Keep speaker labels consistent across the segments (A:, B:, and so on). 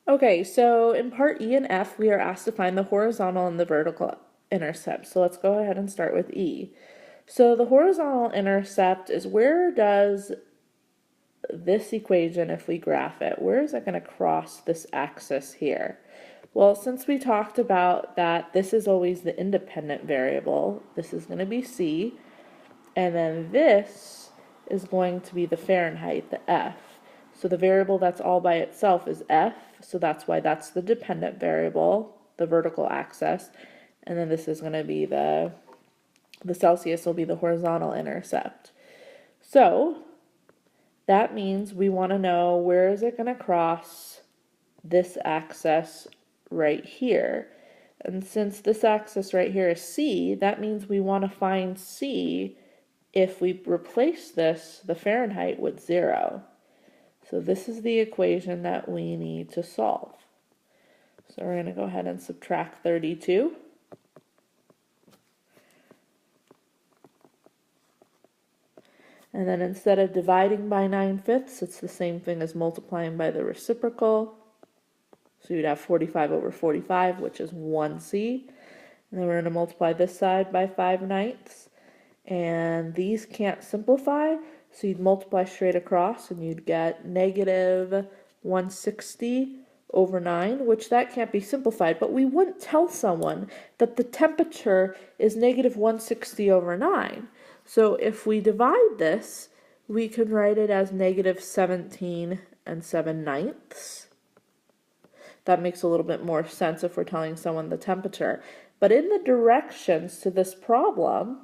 A: Okay, so in part E and F, we are asked to find the horizontal and the vertical intercept. So let's go ahead and start with E. So the horizontal intercept is where does this equation, if we graph it, where is it going to cross this axis here? Well, since we talked about that this is always the independent variable, this is going to be C, and then this is going to be the Fahrenheit, the F. So the variable that's all by itself is F, so that's why that's the dependent variable, the vertical axis, and then this is going to be the Celsius will be the horizontal intercept. So that means we want to know where is it going to cross this axis right here. And since this axis right here is C, that means we want to find C if we replace this, the Fahrenheit, with 0. So this is the equation that we need to solve. So we're going to go ahead and subtract 32. And then instead of dividing by 9/5, it's the same thing as multiplying by the reciprocal. So you'd have 45 over 45, which is 1C. And then we're going to multiply this side by 5/9. And these can't simplify, so you'd multiply straight across and you'd get negative 160 over 9, which that can't be simplified. But we wouldn't tell someone that the temperature is negative 160 over 9. So if we divide this, we can write it as negative 17 7/9. That makes a little bit more sense if we're telling someone the temperature. But in the directions to this problem,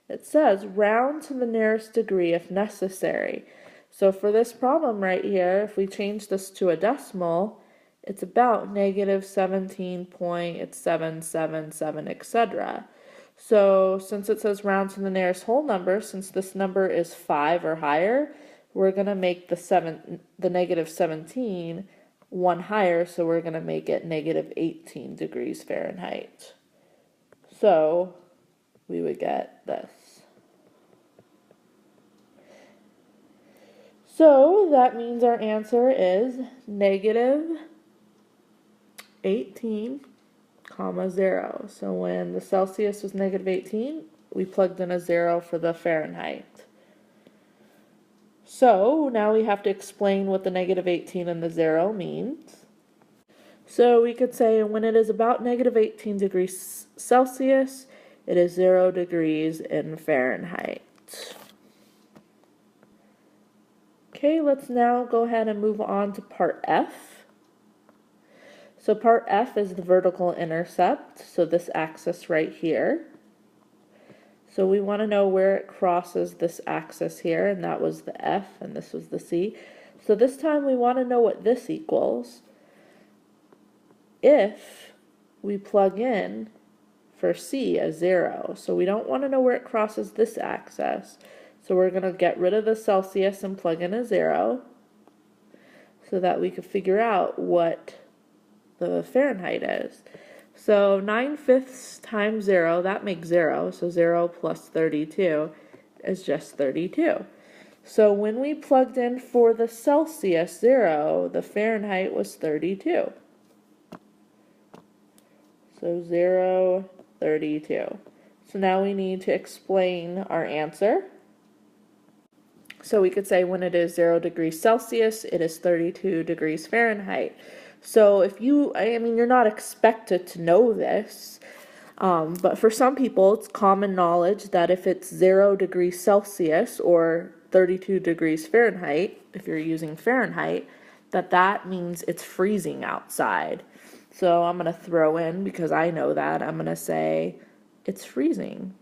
A: it says round to the nearest degree if necessary. So for this problem right here, if we change this to a decimal, it's about negative 17.777, etc. So since it says round to the nearest whole number, since this number is 5 or higher, we're going to make the negative 17 one higher, so we're going to make it negative 18 degrees Fahrenheit. So we would get this. So that means our answer is negative 18, 0. So when the Celsius was negative 18, we plugged in a 0 for the Fahrenheit. So now we have to explain what the negative 18 and the 0 means. So we could say when it is about negative 18 degrees Celsius, it is 0 degrees in Fahrenheit. Okay, let's now go ahead and move on to part F. So part F is the vertical intercept, so this axis right here. So we want to know where it crosses this axis here, and that was the F, and this was the C. So this time we want to know what this equals if we plug in for C a 0. So we don't want to know where it crosses this axis. So we're going to get rid of the Celsius and plug in a 0 so that we can figure out what the Fahrenheit is. So 9/5 times 0, that makes 0. So 0 plus 32 is just 32. So when we plugged in for the Celsius 0, the Fahrenheit was 32. So 0, 32. So now we need to explain our answer. So we could say when it is 0 degrees Celsius, it is 32 degrees Fahrenheit. So if you, you're not expected to know this, but for some people it's common knowledge that if it's 0 degrees Celsius or 32 degrees Fahrenheit, if you're using Fahrenheit, that means it's freezing outside. So I'm going to throw in, because I know that, I'm going to say it's freezing.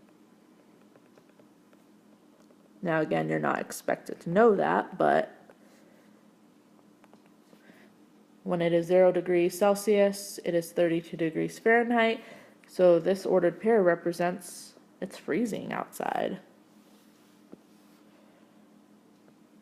A: Now again, you're not expected to know that, but when it is 0 degrees Celsius, it is 32 degrees Fahrenheit. So this ordered pair represents it's freezing outside.